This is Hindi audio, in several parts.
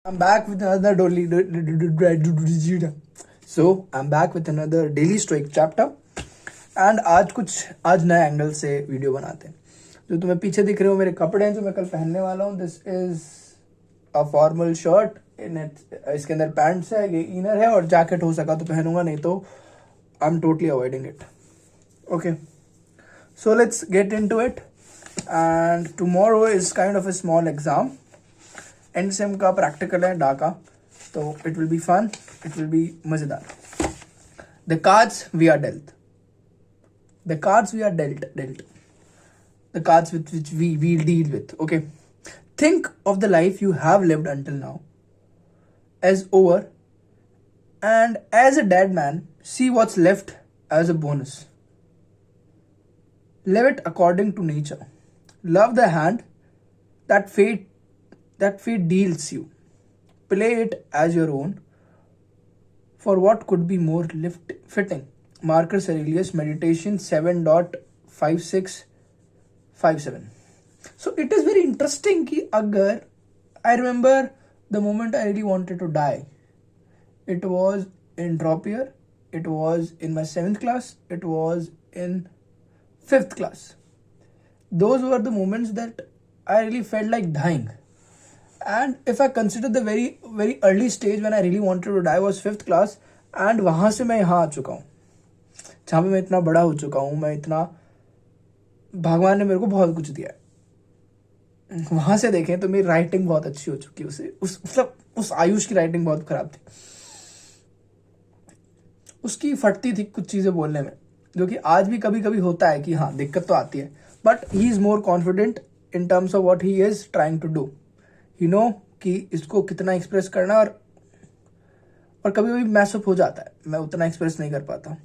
I'm back with another daily stoic chapter. And आज नए एंगल से वीडियो बनाते हैं. जो तुम्हें पीछे दिख रहे हो मेरे कपड़े हैं जो मैं कल पहनने वाला हूँ. This is a formal shirt. इसके अंदर पैंट्स है, ये इनर है और जैकेट हो सका तो पहनूंगा, नहीं तो I am totally avoiding it. Okay, so let's get into it. And tomorrow is kind of a small exam. And same का प्रैक्टिकल है डाका, तो it will be fun, it will be मजेदार. The cards we are dealt, the cards we are dealt, the cards with which we deal with. Okay, think of the life you have lived until now as over, and as a dead man, see what's left as a bonus. Live it according to nature. Love the hand that fate deals you. Play it as your own. For what could be more fitting? Marcus Aurelius, Meditation 7.5657. So it is very interesting कि अगर I remember the moment I really wanted to die. It was in drop year. It was in my 7th class. It was in 5th class. Those were the moments that I really felt like dying. And if I consider the very very early stage when I really wanted to die was 5th class, and वहाँ से मैं यहाँ आ चुका हूँ जहाँ पे मैं इतना बड़ा हो चुका हूँ. मैं इतना, भगवान ने मेरे को बहुत कुछ दिया है. वहां से देखें तो मेरी राइटिंग बहुत अच्छी हो चुकी है. उस आयुष की राइटिंग बहुत खराब थी. उसकी फटती थी कुछ चीजें बोलने में, जो कि आज भी कभी कभी होता है कि हाँ दिक्कत तो आती है. But he is more confident in terms of what he is trying to do. You know कि इसको कितना एक्सप्रेस करना, और कभी कभी मैसअप हो जाता है, मैं उतना एक्सप्रेस नहीं कर पाता.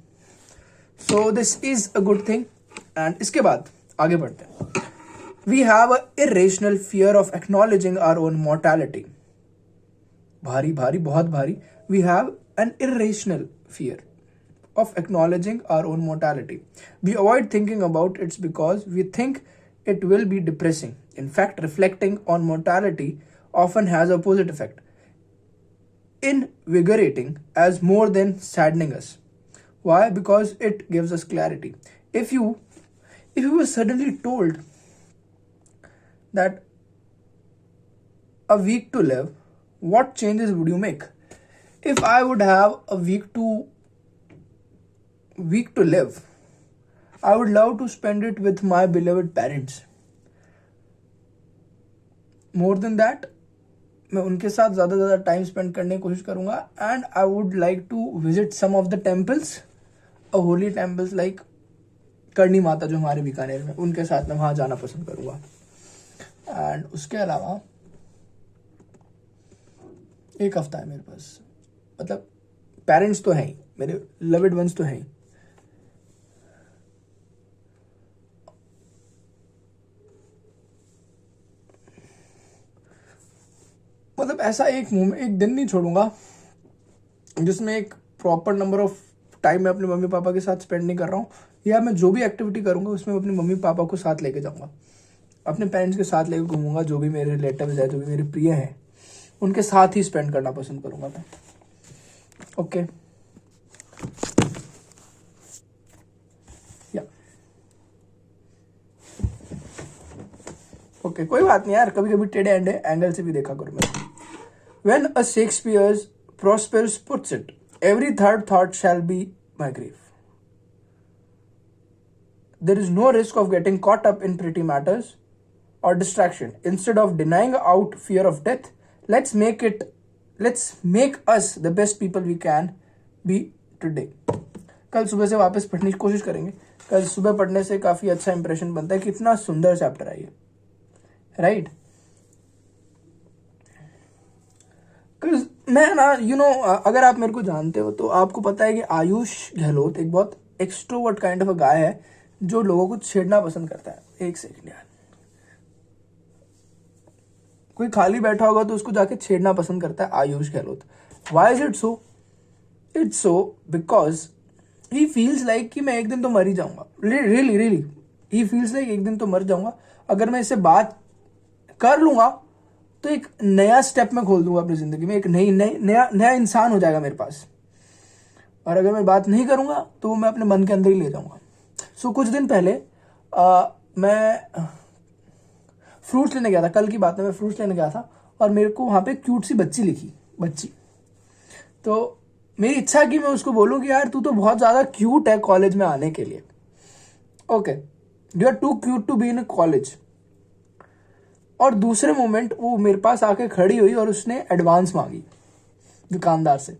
So this is a good thing. And इसके बाद आगे बढ़ते हैं. We have an irrational fear of acknowledging our own mortality. भारी भारी बहुत भारी. We have an irrational fear of acknowledging our own mortality. We avoid thinking about it because we think it will be depressing. In fact, reflecting on mortality often has a opposite effect, invigorating as more than saddening us. Why? Because it gives us clarity. If you were suddenly told that a week to live, what changes would you make? If I would have a week to live, I would love to spend it with my beloved parents. More than that, मैं उनके साथ ज़्यादा टाइम स्पेंड करने की कोशिश करूँगा. And I would like to visit some of the temples, holy temples like Karni Mata जो हमारे बीकानेर में, उनके साथ में वहाँ जाना पसंद करूँगा. एंड उसके अलावा एक हफ्ता है मेरे पास, मतलब पेरेंट्स तो हैं ही, मेरे लविड वंस तो हैं ही. मतलब ऐसा एक दिन नहीं छोड़ूंगा जिसमें एक प्रॉपर नंबर ऑफ टाइम मैं अपने मम्मी पापा के साथ स्पेंड नहीं कर रहा हूँ. या मैं जो भी एक्टिविटी करूँगा उसमें अपने मम्मी पापा को साथ लेके जाऊँगा, अपने पेरेंट्स के साथ लेके घूमूंगा. जो भी मेरे रिलेटिव्स है, जो भी मेरे प्रिय हैं, उनके साथ ही स्पेंड करना पसंद करूँगा मैं. ओके, या ओके, कोई बात नहीं यार, कभी कभी टेढ़े एंगल से भी देखा करो मैं. When a Shakespeare's Prospers puts it, every third thought shall be my grave. There is no risk of getting caught up in petty matters or distraction. Instead of denying out fear of death, let's make us the best people we can be today. कल सुबह से वापस पढ़ने की कोशिश करेंगे. कल सुबह पढ़ने से काफी अच्छा इंप्रेशन बनता है. कितना सुंदर चैप्टर है ये, राइट? मैं ना अगर आप मेरे को जानते हो तो आपको पता है कि आयुष गहलोत एक बहुत एक्सट्रोवर्ट काइंड ऑफ अ गाय है जो लोगों को छेड़ना पसंद करता है. एक सेकंड यार, कोई खाली बैठा होगा तो उसको जाके छेड़ना पसंद करता है Ayush Gehlot. Why is it so? It's so because he feels like कि मैं एक दिन तो मर ही जाऊंगा. रियली ही फील्स लाइक एक दिन तो मर जाऊंगा. अगर मैं इससे बात कर लूंगा तो एक नया स्टेप मैं खोल दूंगा अपनी जिंदगी में, एक नया इंसान हो जाएगा मेरे पास। और अगर मैं बात नहीं करूंगा तो वो मैं अपने मन के अंदर ही ले जाऊंगा। सो कुछ दिन पहले मैं फ्रूट्स लेने गया था, कल की बात है, मैं फ्रूट्स लेने गया था और मेरे को वहां पे क्यूट सी बच्ची। तो मेरी इच्छा कि मैं उसको बोलूं कि यार तू तो बहुत ज्यादा क्यूट है कॉलेज में आने के लिए। Okay, you are too cute to be in college. और दूसरे मोमेंट वो मेरे पास आके खड़ी हुई और उसने एडवांस मांगी दुकानदार से।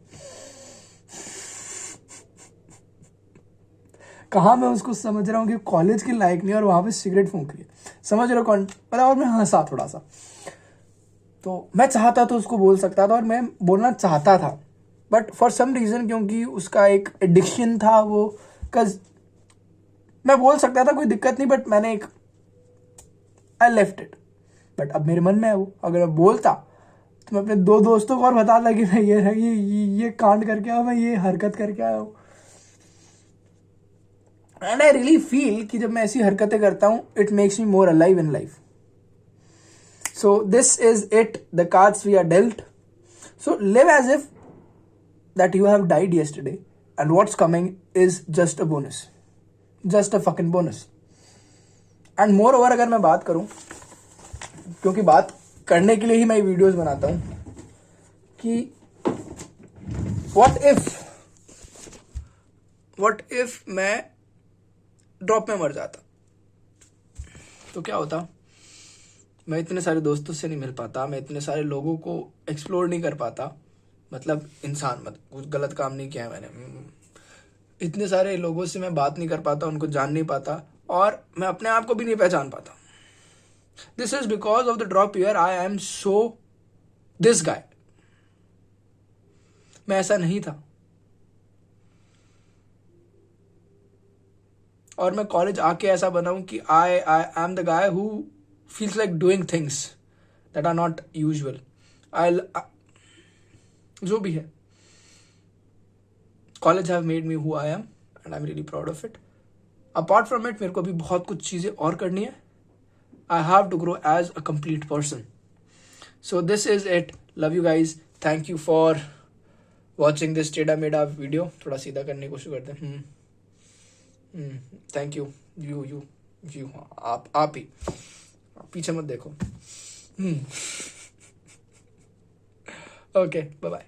कहा मैं उसको समझ रहा हूँ कि कॉलेज के लायक नहीं और वहां पे सिगरेट फूंक रही है, समझ रहे हो कौन पता। और मैं हंसा थोड़ा सा। तो मैं चाहता तो उसको बोल सकता था और मैं बोलना चाहता था, बट फॉर सम रीजन क्योंकि उसका एक एडिक्शन था वो, कज मैं बोल सकता था कोई दिक्कत नहीं, बट मैंने एक आई लेफ्ट इट। बट अब मेरे मन में है वो, अगर मैं बोलता तो मैं अपने 2 दोस्तों को और बताता कि मैं ये कांड करके आया, मैं ये हरकत करके आया हूँ। एंड आई रियली फील कि जब मैं ऐसी हरकतें करता हूँ it makes me more alive in life. So this is it, the cards we are dealt. So live as if that you have died yesterday and what's coming is just a bonus, just a fucking bonus. And more over अगर मैं बात करूं, क्योंकि बात करने के लिए ही मैं वीडियोस बनाता हूं, कि व्हाट इफ मैं ड्रॉप में मर जाता तो क्या होता। मैं इतने सारे दोस्तों से नहीं मिल पाता, मैं इतने सारे लोगों को एक्सप्लोर नहीं कर पाता, मतलब इंसान, मतलब कुछ गलत काम नहीं किया है मैंने, इतने सारे लोगों से मैं बात नहीं कर पाता, उनको जान नहीं पाता और मैं अपने आप को भी नहीं पहचान पाता। This is because of the drop year I am so this guy. मैं ऐसा नहीं था और मैं कॉलेज आके ऐसा बना हूं कि I am the guy who feels like doing things that are not usual. I जो भी है, college have made me who I am and I am really proud of it. Apart from it मेरे को भी बहुत कुछ चीजें और करनी है। I have to grow as a complete person. So this is it, love you guys, thank you for watching this टेढ़ा मेढ़ा वीडियो। थोड़ा सीधा करने की कोशिश करते हैं। थैंक यू, यू आप ही, पीछे मत देखो। Okay, bye bye.